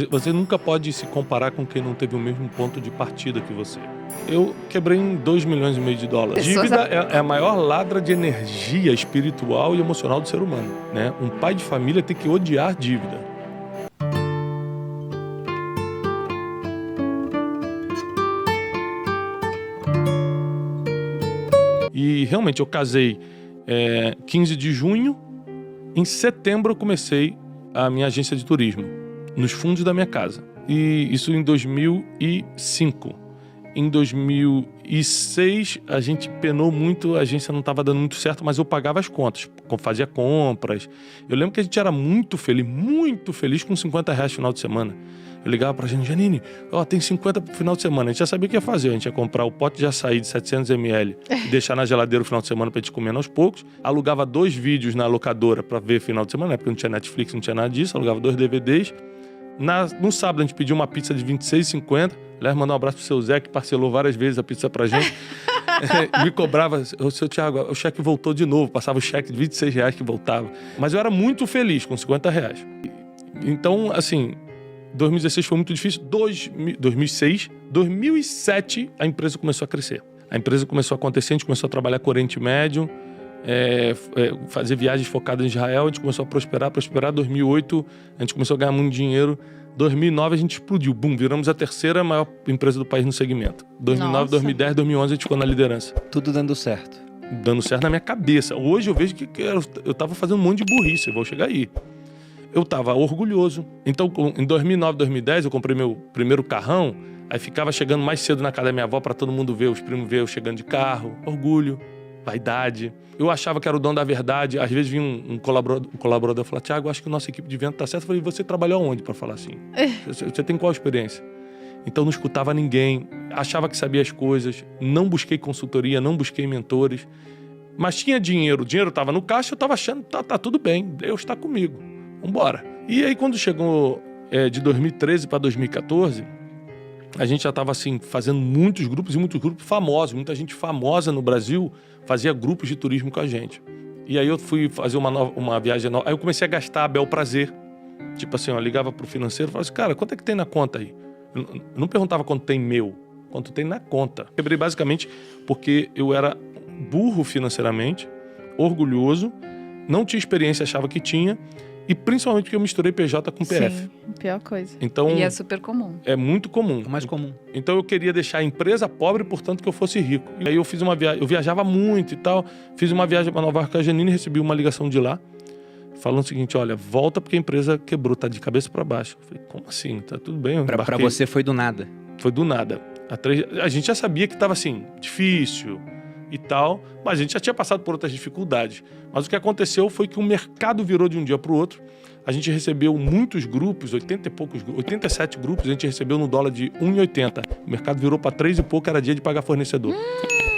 Você nunca pode se comparar com quem não teve o mesmo ponto de partida que você. Eu quebrei em 2,5 milhões de dólares. Dívida é a maior ladra de energia espiritual e emocional do ser humano, né? Um pai de família tem que odiar dívida. E realmente eu casei 15 de junho. Em setembro eu comecei a minha agência de turismo, nos fundos da minha casa. E isso em 2005. Em 2006 a gente penou muito, a agência não estava dando muito certo, mas eu pagava as contas, fazia compras. Eu lembro que a gente era muito feliz com R$50 no final de semana. Eu ligava pra gente: Janine, tem 50 pro final de semana. A gente já sabia o que ia fazer. A gente ia comprar o pote de açaí de 700 ml e deixar na geladeira o final de semana pra gente comer aos poucos. Alugava 2 vídeos na locadora pra ver final de semana, porque não tinha Netflix, não tinha nada disso. Alugava 2 DVDs. No sábado a gente pediu uma pizza de R$26,50. Aliás, mandar um abraço pro seu Zé, que parcelou várias vezes a pizza pra gente. Me cobrava: seu Thiago, o cheque voltou de novo. Passava o cheque de R$26 que voltava. Mas eu era muito feliz com R$50. Então, assim, 2016 foi muito difícil. 2006, 2007, a empresa começou a crescer. A empresa começou a acontecer, a gente começou a trabalhar com o Oriente Médio, fazer viagens focadas em Israel, a gente começou a prosperar. 2008, a gente começou a ganhar muito dinheiro. 2009, a gente explodiu. Bum, viramos a 3ª maior empresa do país no segmento. 2009, Nossa. 2010, 2011, a gente ficou na liderança. Tudo dando certo. Dando certo na minha cabeça. Hoje eu vejo que eu tava fazendo um monte de burrice, eu vou chegar aí. Eu tava orgulhoso. Então, em 2009, 2010, eu comprei meu primeiro carrão. Aí ficava chegando mais cedo na casa da minha avó pra todo mundo ver, os primos ver eu chegando de carro. Orgulho, vaidade. Eu achava que era o dono da verdade. Às vezes vinha um colaborador e falava: Thiago, acho que a nossa equipe de venda tá certa. Eu falei: você trabalhou onde pra falar assim? Você tem qual experiência? Então não escutava ninguém, achava que sabia as coisas, não busquei consultoria, não busquei mentores. Mas tinha dinheiro, o dinheiro estava no caixa, eu estava achando: tá tudo bem, Deus está comigo. Vambora. E aí, quando chegou de 2013 para 2014, a gente já estava assim, fazendo muitos grupos famosos. Muita gente famosa no Brasil fazia grupos de turismo com a gente. E aí eu fui fazer uma viagem nova. Aí eu comecei a gastar a bel prazer. Tipo assim, eu ligava pro financeiro e falava assim: cara, quanto é que tem na conta aí? Eu não perguntava quanto tem quanto tem na conta. Quebrei basicamente porque eu era burro financeiramente, orgulhoso, não tinha experiência, achava que tinha. E principalmente porque eu misturei PJ com PF. Sim, pior coisa. Então, e é super comum. É muito comum. É mais comum. Então eu queria deixar a empresa pobre, portanto que eu fosse rico. E aí eu fiz uma viagem, eu viajava muito e tal. Fiz uma viagem para Nova York com a Janine e recebi uma ligação de lá, falando o seguinte: olha, volta porque a empresa quebrou, tá de cabeça para baixo. Eu falei: como assim? Tá tudo bem. Pra você foi do nada? Foi do nada. A gente já sabia que tava assim, difícil e tal, mas a gente já tinha passado por outras dificuldades. Mas o que aconteceu foi que o mercado virou de um dia para o outro. A gente recebeu muitos grupos, 87 grupos, a gente recebeu no dólar de 1,80. O mercado virou para 3 e pouco, era dia de pagar fornecedor.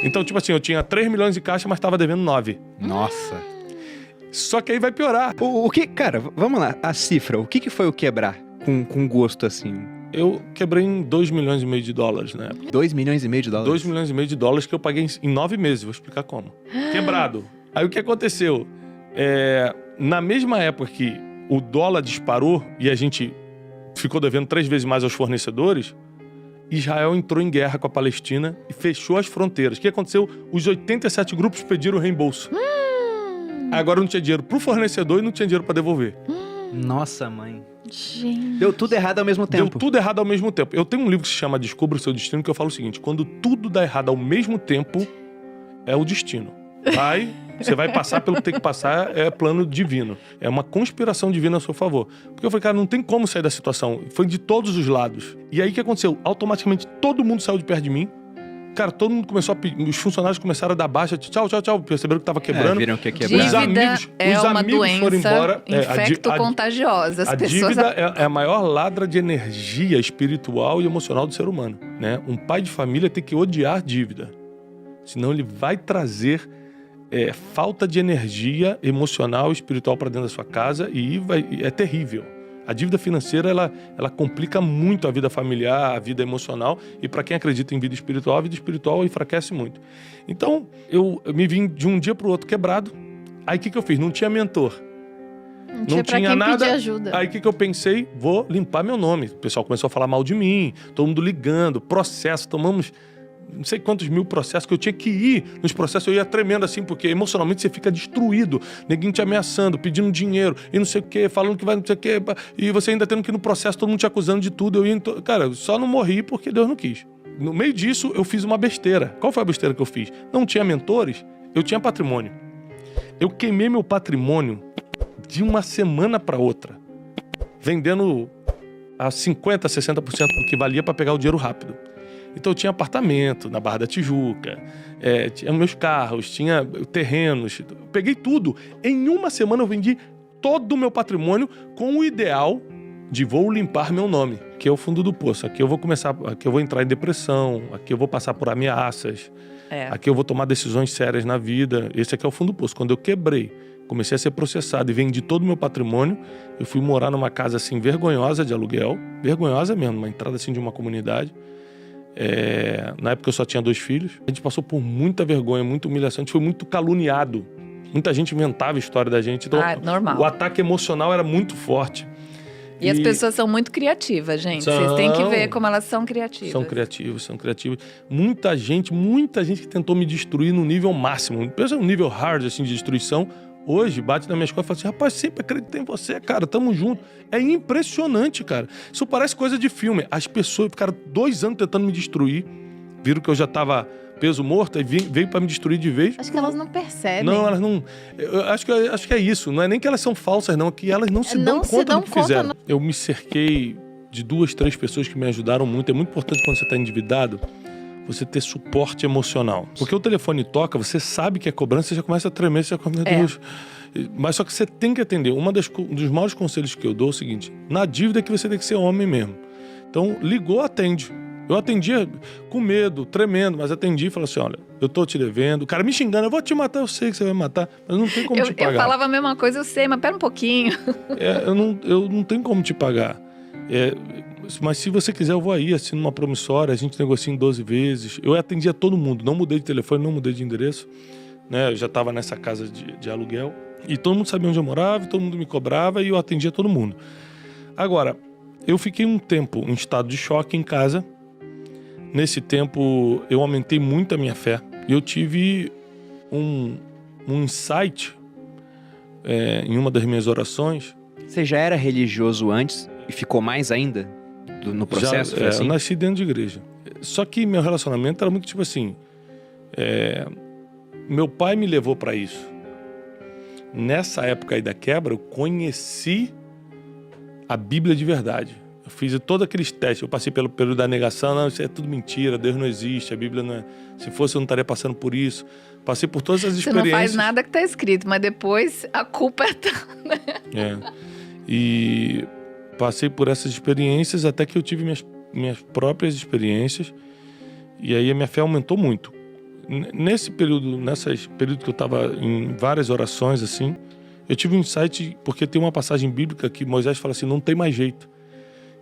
Então, tipo assim, eu tinha 3 milhões de caixa, mas estava devendo 9. Nossa. Só que aí vai piorar. O que, cara, vamos lá, a cifra, o que foi o quebrar com gosto assim? Eu quebrei em 2,5 milhões de dólares na época. 2,5 milhões de dólares? 2,5 milhões de dólares que eu paguei em 9 meses, vou explicar como. Quebrado. Aí o que aconteceu? Na mesma época que o dólar disparou e a gente ficou devendo 3 vezes mais aos fornecedores, Israel entrou em guerra com a Palestina e fechou as fronteiras. O que aconteceu? Os 87 grupos pediram reembolso. Agora não tinha dinheiro pro fornecedor e não tinha dinheiro para devolver. Nossa, mãe. Gente. Deu tudo errado ao mesmo tempo. Deu tudo errado ao mesmo tempo. Eu tenho um livro que se chama Descubra o Seu Destino, que eu falo o seguinte: quando tudo dá errado ao mesmo tempo, é o destino. Você vai passar pelo que tem que passar, é plano divino. É uma conspiração divina a seu favor. Porque eu falei: cara, não tem como sair da situação. Foi de todos os lados. E aí o que aconteceu? Automaticamente todo mundo saiu de perto de mim. Cara, todo mundo começou a pedir, os funcionários começaram a dar baixa, tchau, perceberam que tava quebrando. Viram que ia quebrar. Os amigos foram embora. Infecto-contagiosa. A dívida é a maior ladra de energia espiritual e emocional do ser humano, né? Um pai de família tem que odiar dívida. Senão ele vai trazer falta de energia emocional e espiritual para dentro da sua casa e é terrível. A dívida financeira, ela complica muito a vida familiar, a vida emocional, e para quem acredita em vida espiritual, a vida espiritual enfraquece muito. Então, eu me vim de um dia para o outro quebrado. Aí o que eu fiz? Não tinha mentor. Não tinha quem nada. Pedir ajuda. Aí o que eu pensei? Vou limpar meu nome. O pessoal começou a falar mal de mim, todo mundo ligando, processo, tomamos não sei quantos mil processos que eu tinha que ir. Nos processos eu ia tremendo assim, porque emocionalmente você fica destruído. Ninguém te ameaçando, pedindo dinheiro e não sei o quê, falando que vai não sei o quê. E você ainda tendo que ir no processo, todo mundo te acusando de tudo. Cara, eu só não morri porque Deus não quis. No meio disso, eu fiz uma besteira. Qual foi a besteira que eu fiz? Não tinha mentores, eu tinha patrimônio. Eu queimei meu patrimônio de uma semana para outra, vendendo a 50%, 60% do que valia para pegar o dinheiro rápido. Então eu tinha apartamento na Barra da Tijuca, tinha meus carros, tinha terrenos, peguei tudo. Em uma semana eu vendi todo o meu patrimônio com o ideal de vou limpar meu nome, que é o fundo do poço. Aqui eu vou entrar em depressão, aqui eu vou passar por ameaças, aqui eu vou tomar decisões sérias na vida. Esse aqui é o fundo do poço. Quando eu quebrei, comecei a ser processado e vendi todo o meu patrimônio, eu fui morar numa casa assim vergonhosa de aluguel, vergonhosa mesmo, uma entrada assim de uma comunidade. Na época eu só tinha 2 filhos. A gente passou por muita vergonha, muita humilhação. A gente foi muito caluniado. Muita gente inventava a história da gente. Então, normal. O ataque emocional era muito forte. E as pessoas são muito criativas, gente. Vocês têm que ver como elas são criativas. São criativas. Muita gente que tentou me destruir no nível máximo. Pensa no nível hard assim, de destruição. Hoje, bate na minha escola e fala assim, rapaz, sempre acreditei em você, cara, tamo junto. É impressionante, cara. Isso parece coisa de filme. As pessoas ficaram 2 anos tentando me destruir, viram que eu já tava peso morto e veio pra me destruir de vez. Acho que elas não percebem. Não, elas não... Eu acho que é isso. Não é nem que elas são falsas, não. É que elas não se dão conta do que fizeram. Não. Eu me cerquei de 2, 3 pessoas que me ajudaram muito. É muito importante quando você tá endividado, você ter suporte emocional. Porque o telefone toca, você sabe que é cobrança, você já começa a tremer, você já começa, meu Deus. Mas só que você tem que atender. Um dos maiores conselhos que eu dou é o seguinte, na dívida é que você tem que ser homem mesmo. Então, ligou, atende. Eu atendia com medo, tremendo, mas atendi e falei assim, olha, eu tô te devendo. O cara me xingando, eu vou te matar, eu sei que você vai me matar, mas não tem como te pagar. Eu falava a mesma coisa, eu sei, mas pera um pouquinho. Eu não tenho como te pagar. Mas se você quiser, eu vou aí, assino uma promissória, a gente negocia em 12 vezes. Eu atendia todo mundo, não mudei de telefone, não mudei de endereço. Né? Eu já estava nessa casa de aluguel. E todo mundo sabia onde eu morava, todo mundo me cobrava e eu atendia todo mundo. Agora, eu fiquei um tempo em estado de choque em casa. Nesse tempo, eu aumentei muito a minha fé. E eu tive um insight em uma das minhas orações. Você já era religioso antes e ficou mais ainda no processo? Já, assim? Eu nasci dentro de igreja. Só que meu relacionamento era muito tipo assim... meu pai me levou para isso. Nessa época aí da quebra, eu conheci a Bíblia de verdade. Eu fiz todos aqueles testes. Eu passei pelo período da negação. Não, isso é tudo mentira. Deus não existe. A Bíblia não é... Se fosse, eu não estaria passando por isso. Passei por todas as experiências. Você não faz nada que está escrito, mas depois a culpa é toda. E passei por essas experiências até que eu tive minhas próprias experiências. E aí a minha fé aumentou muito. Nesse período que eu estava em várias orações, assim, eu tive um insight, porque tem uma passagem bíblica que Moisés fala assim, não tem mais jeito.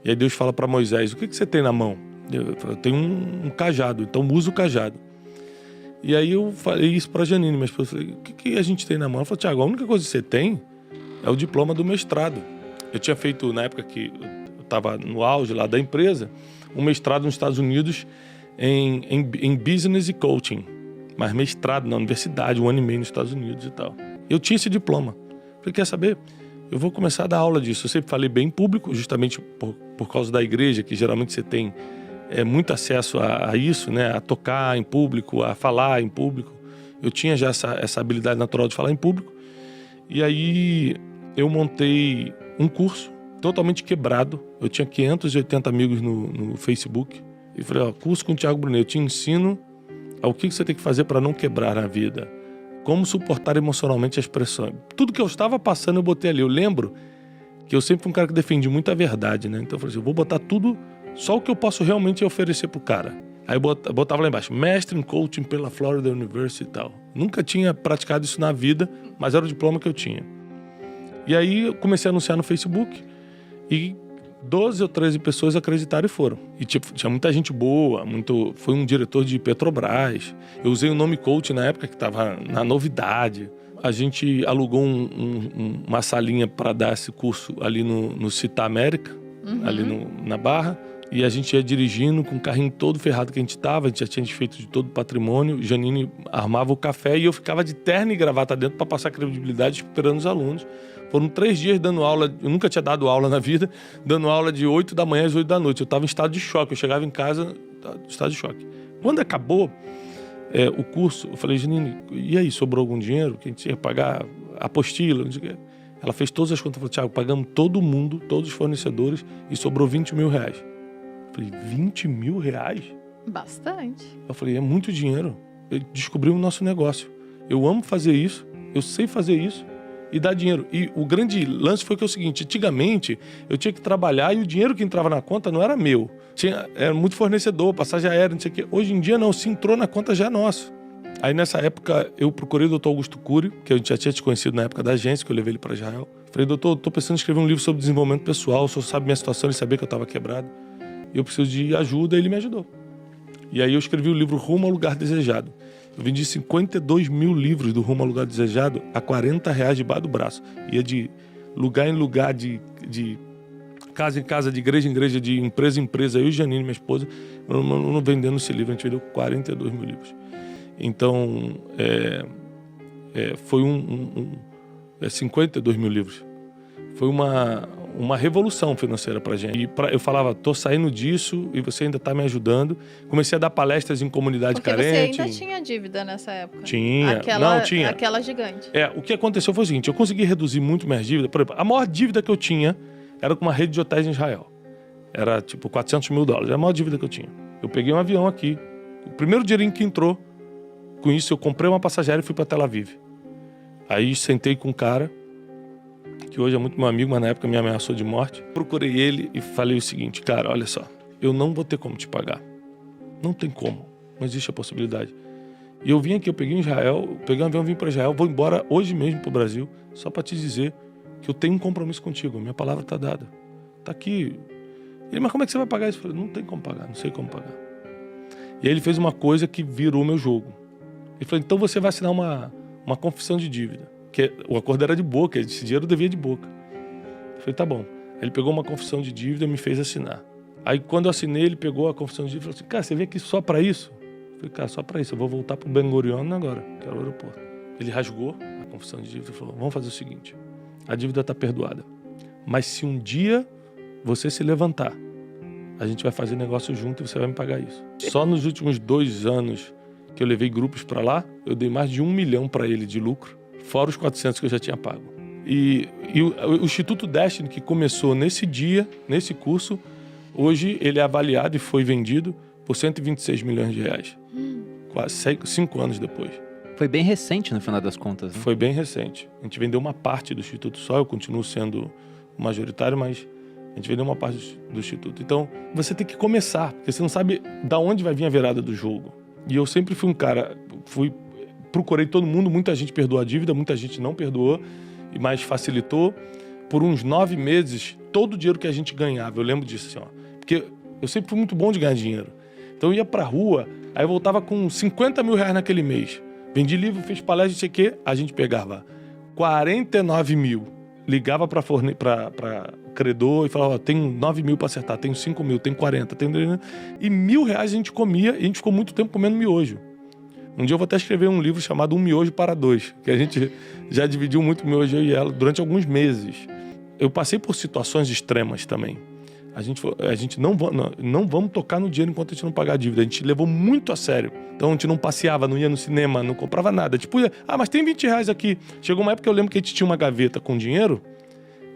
E aí Deus fala para Moisés, o que você tem na mão? Eu tenho um cajado, então usa o cajado. E aí eu falei isso para Janine, minha esposa, falei, o que a gente tem na mão? Ela falou, Tiago, a única coisa que você tem é o diploma do mestrado. Eu tinha feito, na época que eu estava no auge lá da empresa, um mestrado nos Estados Unidos em business e coaching, mas mestrado na universidade, 1 ano e meio nos Estados Unidos e tal. Eu tinha esse diploma. Falei, quer saber? Eu vou começar a dar aula disso. Eu sempre falei bem em público, justamente por causa da igreja, que geralmente você tem muito acesso a isso, né? A tocar em público, a falar em público. Eu tinha já essa habilidade natural de falar em público. E aí eu montei um curso totalmente quebrado. Eu tinha 580 amigos no Facebook. E falei, ó, curso com o Thiago Brunet, eu te ensino o que você tem que fazer para não quebrar na vida. Como suportar emocionalmente as pressões. Tudo que eu estava passando eu botei ali. Eu lembro que eu sempre fui um cara que defendi muito a verdade, né? Então eu falei assim, eu vou botar tudo, só o que eu posso realmente oferecer pro cara. Aí eu botava lá embaixo, mestre em coaching pela Florida University e tal. Nunca tinha praticado isso na vida, mas era o diploma que eu tinha. E aí eu comecei a anunciar no Facebook e 12 ou 13 pessoas acreditaram e foram. E tipo, tinha muita gente boa, foi um diretor de Petrobras. Eu usei o nome coach na época que estava na novidade. a gente alugou uma salinha para dar esse curso ali no Cita América, ali na Barra. E a gente ia dirigindo com o carrinho todo ferrado que a gente tava. A gente já tinha desfeito de todo o patrimônio. Janine armava o café e eu ficava de terno e gravata dentro para passar credibilidade esperando os alunos. Foram 3 dias dando aula. Eu nunca tinha dado aula na vida. Dando aula de 8 da manhã às 8 da noite. Eu estava em estado de choque. Eu chegava em casa em estado de choque. Quando acabou o curso, eu falei, Janine, e aí, sobrou algum dinheiro? Que a gente ia pagar a apostila, não sei o quê. Ela fez todas as contas. Falou, Thiago, pagamos todo mundo, todos os fornecedores e sobrou 20 mil reais. Eu falei, 20 mil reais? Bastante. Eu falei, é muito dinheiro. Descobrimos o nosso negócio. Eu amo fazer isso, eu sei fazer isso e dar dinheiro. E o grande lance foi que é o seguinte, antigamente eu tinha que trabalhar e o dinheiro que entrava na conta não era meu. Era muito fornecedor, passagem aérea, não sei o quê. Hoje em dia não, se entrou na conta já é nosso. Aí nessa época eu procurei o Dr. Augusto Cury, que eu já tinha te conhecido na época da agência, que eu levei ele para Israel. Falei, doutor, tô pensando em escrever um livro sobre desenvolvimento pessoal, o senhor sabe minha situação, ele sabia que eu estava quebrado. Eu preciso de ajuda, ele me ajudou. E aí eu escrevi o livro Rumo ao Lugar Desejado. Eu vendi 52 mil livros do Rumo ao Lugar Desejado a R$40 debaixo do braço. Ia de lugar em lugar, de casa em casa, de igreja em igreja, de empresa em empresa. Eu e Janine, minha esposa, não vendendo esse livro. A gente vendeu 42 mil livros. Então, foi 52 mil livros. Foi uma revolução financeira pra gente. E eu falava, tô saindo disso e você ainda tá me ajudando. Comecei a dar palestras em comunidade carente. Você ainda tinha dívida nessa época? Tinha. Tinha. Aquela gigante. O que aconteceu foi o seguinte, eu consegui reduzir muito minhas dívidas. Por exemplo, a maior dívida que eu tinha era com uma rede de hotéis em Israel. Era tipo $400 mil. Era a maior dívida que eu tinha. Eu peguei um avião aqui. O primeiro dinheirinho que entrou, com isso eu comprei uma passageira e fui pra Tel Aviv. Aí sentei com um cara que hoje é muito meu amigo, mas na época me ameaçou de morte. Procurei ele e falei o seguinte, cara, olha só, eu não vou ter como te pagar. Não tem como, não existe a possibilidade. E eu vim aqui, eu peguei um avião, vim para Israel, vou embora hoje mesmo pro Brasil, só para te dizer que eu tenho um compromisso contigo, minha palavra tá dada. Tá aqui. Ele, mas como é que você vai pagar isso? Eu falei, não tem como pagar, não sei como pagar. E aí ele fez uma coisa que virou meu jogo. Ele falou, então você vai assinar uma confissão de dívida. Que o acordo era de boca, esse dinheiro devia de boca. Eu falei, tá bom. Aí ele pegou uma confissão de dívida e me fez assinar. Aí quando eu assinei, ele pegou a confissão de dívida e falou assim, cara, você veio aqui só pra isso? Eu falei, cara, só pra isso, eu vou voltar pro Ben Gurion agora, que era o aeroporto. Ele rasgou a confissão de dívida e falou, vamos fazer o seguinte, a dívida tá perdoada, mas se um dia você se levantar, a gente vai fazer negócio junto e você vai me pagar isso. Só nos últimos 2 anos que eu levei grupos pra lá, eu dei mais de 1 milhão pra ele de lucro, fora os 400 que eu já tinha pago. E o Instituto Destiny, que começou nesse dia, nesse curso, hoje ele é avaliado e foi vendido por R$126 milhões. Quase 5 anos depois. Foi bem recente no final das contas, né? Foi bem recente. A gente vendeu uma parte do Instituto só, eu continuo sendo o majoritário, mas a gente vendeu uma parte do Instituto. Então, você tem que começar, porque você não sabe de onde vai vir a virada do jogo. E eu sempre fui um cara, procurei todo mundo, muita gente perdoou a dívida, muita gente não perdoou, mas facilitou. Por uns 9 meses, todo o dinheiro que a gente ganhava, eu lembro disso assim, ó, porque eu sempre fui muito bom de ganhar dinheiro. Então eu ia pra rua, aí eu voltava com R$50 mil naquele mês. Vendi livro, fiz palestra, não sei o quê, a gente pegava 49 mil, ligava pra credor e falava, ó, tenho 9 mil pra acertar, tenho 5 mil, tenho 40, tenho... E R$1.000 a gente comia e a gente ficou muito tempo comendo miojo. Um dia eu vou até escrever um livro chamado Um Miojo para Dois, que a gente já dividiu muito miojo, eu e ela, durante alguns meses. Eu passei por situações extremas também. A gente não vamos tocar no dinheiro enquanto a gente não pagar a dívida. A gente levou muito a sério. Então a gente não passeava, não ia no cinema, não comprava nada. Tipo, mas tem R$20 aqui. Chegou uma época que eu lembro que a gente tinha uma gaveta com dinheiro.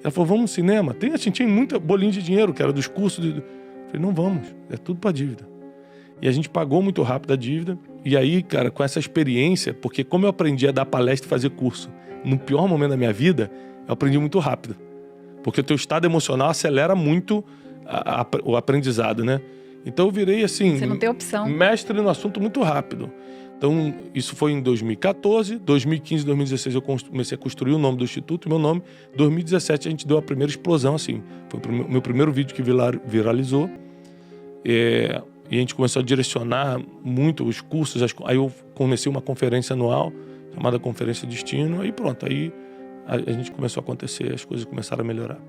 Ela falou, vamos no cinema? A gente tinha muita bolinha de dinheiro, que era dos cursos. Eu falei, não vamos, é tudo pra dívida. E a gente pagou muito rápido a dívida. E aí, cara, com essa experiência, porque como eu aprendi a dar palestra e fazer curso no pior momento da minha vida, eu aprendi muito rápido. Porque o teu estado emocional acelera muito o aprendizado, né? Então eu virei assim... Você não tem opção. Mestre no assunto muito rápido. Então isso foi em 2014, 2015, 2016 eu comecei a construir o nome do Instituto, meu nome. 2017 a gente deu a primeira explosão, assim. Foi o meu primeiro vídeo que viralizou. E a gente começou a direcionar muito os cursos. Aí eu comecei uma conferência anual. chamada Conferência Destino, aí pronto, aí a gente começou a acontecer, as coisas começaram a melhorar.